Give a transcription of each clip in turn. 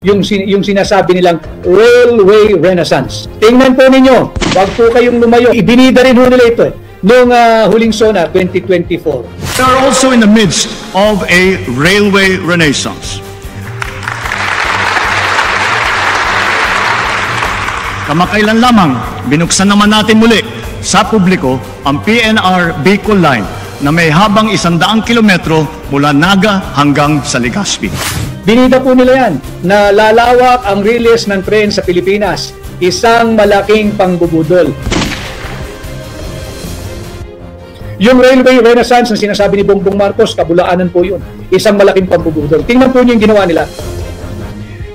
yung sinasabi nilang railway renaissance. Tingnan po ninyo, wag po kayong lumayo. Ibinida rin ho nila ito noong huling SONA 2024. We are also in the midst of a railway renaissance. Kamakailan lamang, binuksan naman natin muli sa publiko ang PNR Bicol Line na may habang 100 kilometro mula Naga hanggang sa Legazpi. Binida po nila yan na lalawak ang release ng tren sa Pilipinas. Isang malaking pangbubudol. Yung railway renaissance na sinasabi ni Bongbong Marcos, kabulaanan po yun. Isang malaking pangbubudol. Tingnan po niyo yung ginawa nila.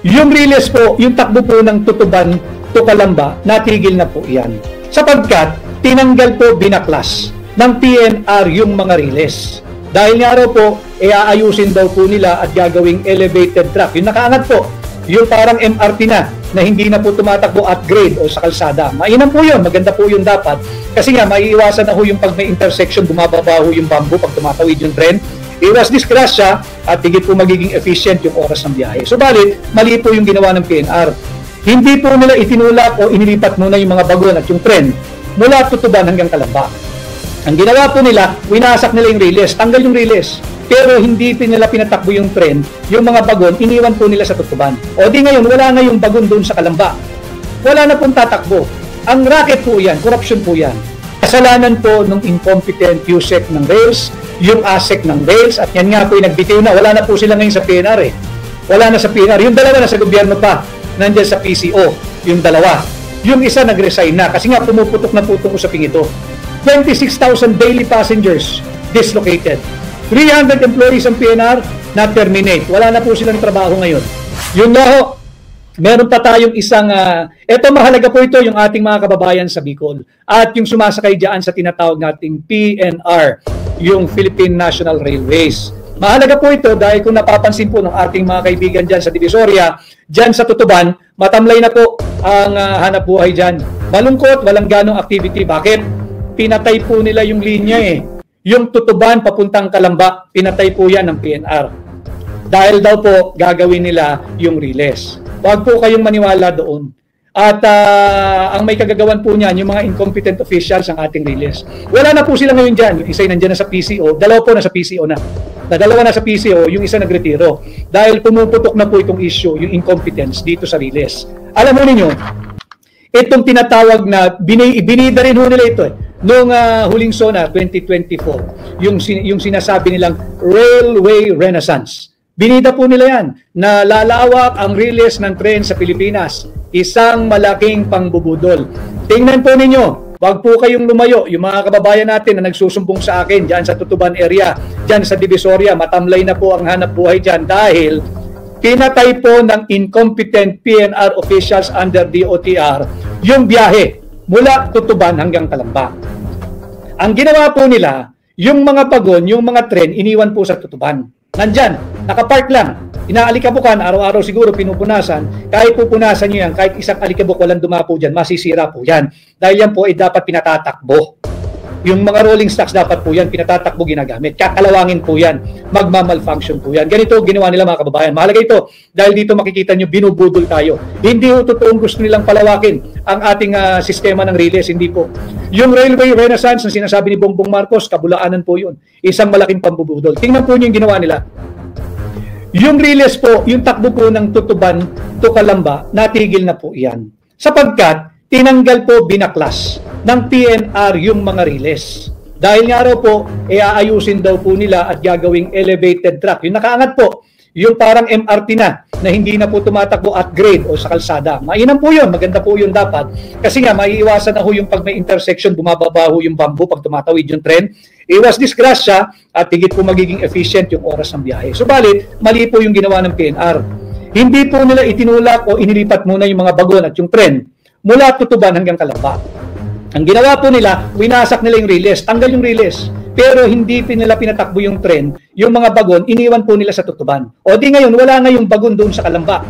Yung release po, yung takbo po ng Tutuban to Calamba, natigil na po yan. Sapagkat tinanggal po binaklas ng PNR yung mga release. Dahil nga raw po, aayusin daw po nila at gagawing elevated track. Yung nakaangat po, yung parang MRT na hindi na po tumatakbo at grade o sa kalsada. Mainam po yun, maganda po yun dapat. Kasi nga, maiiwasan na ho yung pag may intersection, bumababa ho yung bamboo pag tumatawid yung tren. Iwas disgrasya at higit po magiging efficient yung oras ng biyahe. Subalit, mali po yung ginawa ng PNR. Hindi po nila itinulak o inilipat muna yung mga bagon at yung tren mula Tutuban hanggang Calamba. Ang ginawa po nila, winasak nila yung release, tanggal yung release. Pero hindi nila pinatakbo yung tren, yung mga bagon, iniwan po nila sa Tutuban. O di ngayon, wala na yung bagon doon sa Calamba. Wala na pong tatakbo. Ang racket po yan, corruption po yan. Kasalanan po ng incompetent USEC ng rails, yung ASEC ng rails, at yan nga po yung nagbitiw na. Wala na po sila ngayon sa PNR eh. Wala na sa PNR. Yung dalawa na sa gobyerno pa, nandiyan sa PCO, yung dalawa. Yung isa nag-resign na kasi nga pumuputok na po itong usaping ito. 26,000 daily passengers dislocated. 300 employees ang PNR na terminate. Wala na po silang trabaho ngayon. Yun nga ho, meron pa tayong isang, eto mahalaga po ito yung ating mga kababayan sa Bicol. At yung sumasakay dyan sa tinatawag nating PNR, yung Philippine National Railways. Mahalaga po ito dahil kung napapansin po ng ating mga kaibigan dyan sa Divisoria, dyan sa Tutuban, matamlay na po ang hanap buhay dyan. Malungkot, walang ganong activity. Bakit? Pinatay po nila yung linya eh. Yung Tutuban papuntang Calamba, pinatay po yan ng PNR. Dahil daw po gagawin nila yung release. Huwag po kayong maniwala doon. At ang may kagagawan po niyan, yung mga incompetent officials ang ating release. Wala na po sila ngayon dyan. Yung isa nandiyan na sa PCO, dalawa po na sa PCO na. Dalawa na sa PCO, yung isa nagretiro. Dahil pumuputok na po itong issue, yung incompetence dito sa release. Alam mo ninyo, itong tinatawag na, binida rin ho nila ito noong huling SONA 2024, yung sinasabi nilang railway renaissance. Binida po nila yan na lalawak ang release ng tren sa Pilipinas. Isang malaking pangbubudol. Tingnan po ninyo, wag po kayong lumayo. Yung mga kababayan natin na nagsusumbong sa akin dyan sa Tutuban area, dyan sa Divisoria, matamlay na po ang hanap buhay dyan dahil pinatay po ng incompetent PNR officials under DOTR yung biyahe mula Tutuban hanggang Calamba. Ang ginawa po nila, yung mga bagon, yung mga tren, iniwan po sa Tutuban. Nandyan, nakapark lang. Inaalikabukan, araw-araw siguro pinupunasan. Kahit pupunasan nyo yan, kahit isang alikabok walang dumapo dyan, masisira po yan. Dahil yan po ay dapat pinatatakbo. Yung mga rolling stocks dapat po yan, pinatatakbo ginagamit. Kakalawangin po yan. Magmamalfunction po yan. Ganito ginawa nila mga kababayan. Mahalaga ito dahil dito makikita nyo, binubudol tayo. Hindi po totoong gusto nilang palawakin ang ating sistema ng release. Hindi po. Yung railway renaissance na sinasabi ni Bongbong Marcos, kabulaanan po yun. Isang malaking pambubudol. Tingnan po nyo yung ginawa nila. Yung release po, yung takbo po ng Tutuban to Calamba, natigil na po yan. Sapagkat tinanggal po binaklas ng PNR yung mga release. Dahil nga raw po, aayusin daw po nila at gagawing elevated track. Yung nakaangat po, yung parang MRT na hindi na po tumatakbo at grade o sa kalsada. Mainam po yun, maganda po yun dapat. Kasi nga, maiiwasan na ho yung pag may intersection, bumababa ho yung bamboo pag tumatawid yung tren. Iwas disgrasya at higit po magiging efficient yung oras ng biyahe. Subalit, mali po yung ginawa ng PNR. Hindi po nila itinulak o inilipat muna yung mga bagon at yung tren mula Tutuban hanggang Calamba. Ang ginawa po nila, winasak nila yung release, tanggal yung release. Pero hindi nila pinatakbo yung tren, yung mga bagon, iniwan po nila sa Tutuban. O di ngayon, wala na yung bagon doon sa Calamba.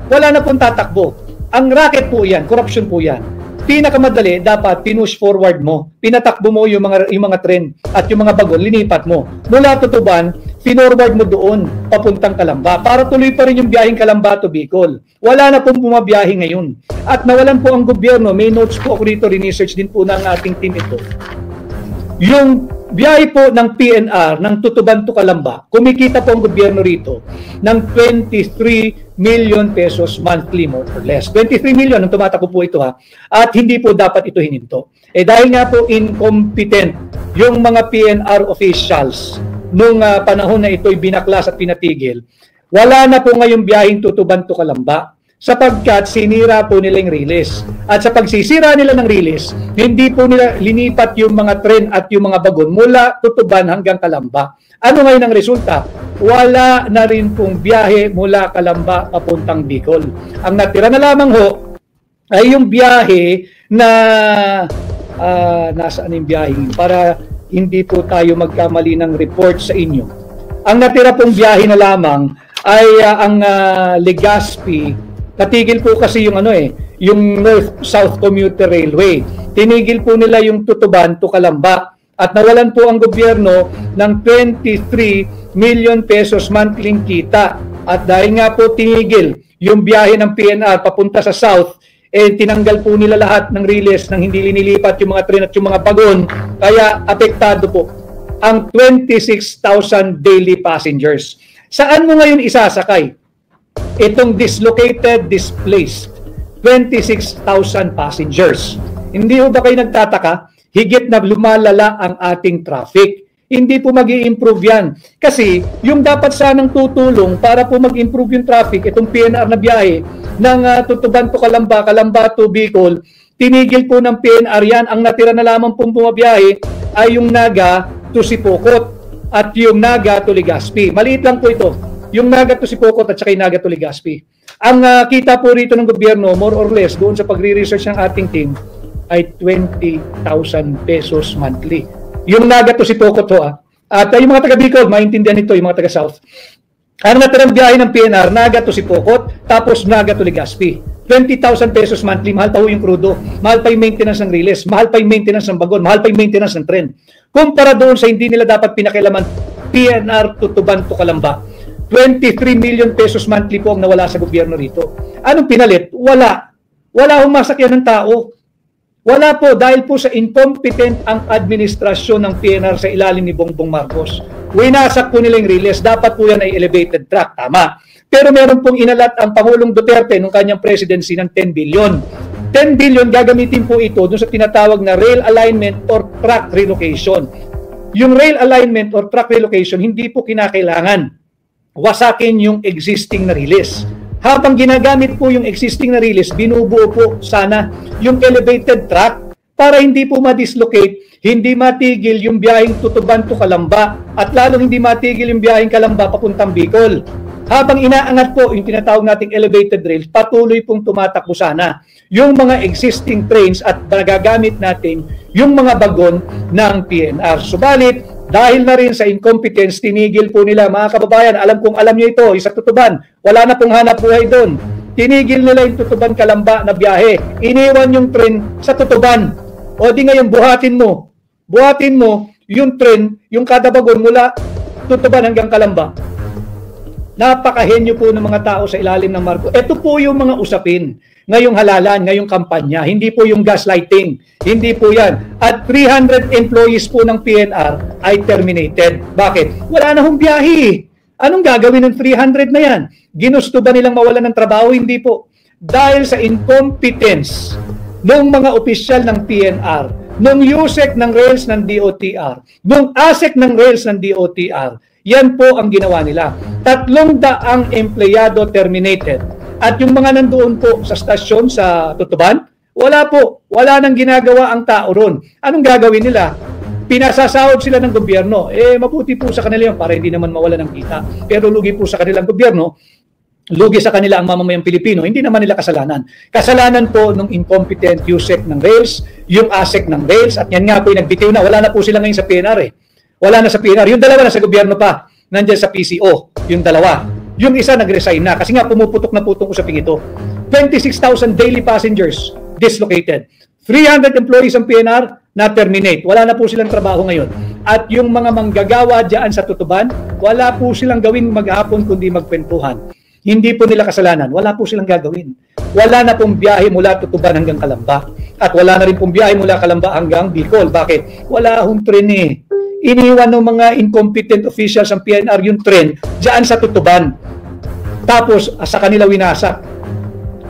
Wala na pong tatakbo. Ang racket po yan, corruption po yan. Pinakamadali, dapat pinush forward mo. Pinatakbo mo yung mga tren at yung mga bagon, linipat mo. Mula Tutuban finorward mo doon papuntang Calamba para tuloy pa rin yung biyaheng Calamba to Bicol. Wala na pong bumabiyahe ngayon. At nawalan po ang gobyerno, may notes po ako rito, research din po ng ating team ito. Yung biyahe po ng PNR ng Tutuban to Calamba, kumikita po ang gobyerno rito ng 23 million pesos monthly more or less. 23 million ang tumatakbo po ito ha. At hindi po dapat ito hininto. Dahil nga po incompetent yung mga PNR officials nung panahon na ito'y binaklas at pinatigil, wala na po ngayong biyaheng Tutuban to Calamba sapagkat sinira po nila yung release. At sa pagsisira nila ng release, hindi po nila linipat yung mga tren at yung mga bagon mula Tutuban hanggang Calamba. Ano ngayon ang resulta? Wala na rin pong biyahe mula Calamba papuntang Bicol. Ang natira na lamang ho ay yung biyahe na nasaan yung biyahe para hindi po tayo magkamali ng report sa inyo. Ang natira pong biyahe na lamang ay ang Legazpi. Natigil po kasi yung yung North-South Commuter Railway. Tinigil po nila yung Tutuban to Calamba at nawalan po ang gobyerno ng 23 million pesos monthly kita. At dahil nga po tinigil yung biyahe ng PNR papunta sa South, tinanggal po nila lahat ng release nang hindi linilipat yung mga tren at yung mga bagon. Kaya apektado po ang 26,000 daily passengers. Saan mo ngayon isasakay itong dislocated, displaced 26,000 passengers? Hindi po ba kayo nagtataka? Higit na lumalala ang ating traffic. Hindi po mag-i-improve yan. Kasi yung dapat sanang tutulong para po mag-improve yung traffic, itong PNR na biyahe ng Tutuban to Calamba, Calamba to Bicol, tinigil po ng PNR yan. Ang natira na lamang pong bumabiyahe ay yung Naga to Sipokot at yung Naga to Legazpi. Maliit lang po ito. Yung Naga to Sipokot at saka yung Naga to Legazpi. Ang kita po rito ng gobyerno, more or less, doon sa pagre-research ng ating team, ay 20,000 pesos monthly. Yung Naga to Sipokot ho. At yung mga taga Bicol, maintindihan nito, yung mga taga South. Ang natirang biyahe ng PNR, Naga to Sipokot, tapos Naga to Legazpi. 20,000 pesos monthly, mahal pa ho yung krudo, mahal pa yung maintenance ng release, mahal pa yung maintenance ng bagon, mahal pa yung maintenance ng tren. Kumpara doon sa hindi nila dapat pinakialaman PNR Tutuban to Calamba. 23 million pesos monthly po ang nawala sa gobyerno rito. Anong pinalit? Wala. Wala humasakyan ng tao. Wala po dahil po sa incompetent ang administrasyon ng PNR sa ilalim ni Bongbong Marcos. Winasak po nila yung release. Dapat po yan ay elevated track. Tama. Pero meron pong inalat ang Pangulong Duterte nung kanyang presidency ng 10 billion. 10 billion gagamitin po ito dun sa tinatawag na rail alignment or track relocation. Yung rail alignment or track relocation, hindi po kinakailangan wasakin yung existing na release. Habang ginagamit po yung existing na release, binubuo po sana yung elevated track para hindi po ma-dislocate, hindi matigil yung biyaheng Tutuban to Calamba at lalo hindi matigil yung biyaheng Calamba papuntang Bicol. Habang inaangat po yung tinatawag nating elevated rails, patuloy pong tumatakbo sana yung mga existing trains at nagagamit natin yung mga bagon ng PNR. Subalit, dahil na rin sa incompetence, tinigil po nila. Mga kababayan, alam nyo ito, isa Tutuban, wala na pong hanap buhay doon. Tinigil nila yung Tutuban Calamba na biyahe. Iniwan yung tren sa Tutuban. O di ngayon, buhatin mo yung tren, yung kada bagon mula Tutuban hanggang Calamba. Napakahenyo po ng mga tao sa ilalim ng Marcos. Ito po yung mga usapin ngayong halalan, ngayong kampanya. Hindi po yung gaslighting. Hindi po yan. At 300 employees po ng PNR ay terminated. Bakit? Wala na hong biyahe. Anong gagawin ng 300 na yan? Ginusto ba nilang mawalan ng trabaho? Hindi po. Dahil sa incompetence ng mga opisyal ng PNR, ng USEC ng rails ng DOTR, ng ASEC ng rails ng DOTR, yan po ang ginawa nila. 300 empleyado terminated. At yung mga nandoon po sa stasyon sa Tutuban, wala po. Wala nang ginagawa ang tao ron. Anong gagawin nila? Pinasasahod sila ng gobyerno. Mabuti po sa kanila yun para hindi naman mawala ng kita. Pero lugi po sa kanilang gobyerno, lugi sa kanila ang mamamayang Pilipino. Hindi naman nila kasalanan. Kasalanan po ng incompetent USEC ng rails, yung ASEC ng rails, at yan nga po yung nagbitiw na. Wala na po sila ngayon sa PNR Wala na sa PNR. Yung dalawa na sa gobyerno pa. Nandiyan sa PCO. Yung dalawa. Yung isa nag-resign na kasi nga pumuputok na putong usaping ito. 26,000 daily passengers dislocated. 300 employees ang PNR na terminate. Wala na po silang trabaho ngayon. At yung mga manggagawa dyan sa Tutuban, wala po silang gawin maghapon kundi magkwentuhan. Hindi po nila kasalanan, wala po silang gagawin. Wala na pong biyahe mula Tutuban hanggang Calamba. At wala na rin pong biyahe mula Calamba hanggang Bicol. Bakit? Wala hong tren eh. Iniwan ng mga incompetent officials ng PNR yung tren dyan sa Tutuban. Tapos sa kanila winasak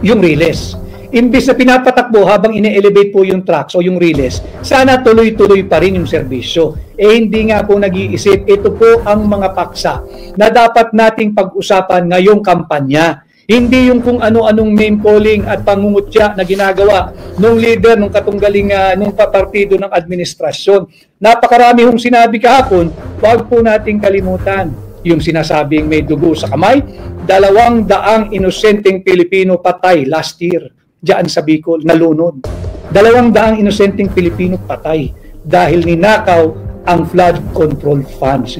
yung riles. Imbis na pinapatakbo habang ine-elevate po yung trucks o yung riles, sana tuloy-tuloy pa rin yung serbisyo. Hindi nga po nag-iisip. Ito po ang mga paksa na dapat nating pag-usapan ngayong kampanya. Hindi yung kung ano-anong name calling at pangungutya na ginagawa nung leader, nung katunggaling, nung partido ng administrasyon. Napakarami hong sinabi kahapon, wag po nating kalimutan yung sinasabing may dugo sa kamay. 200 inosenteng Pilipino patay last year diyan sa Bicol, nalunod. 200 inosenteng Pilipino patay dahil ninakaw ang flood control funds.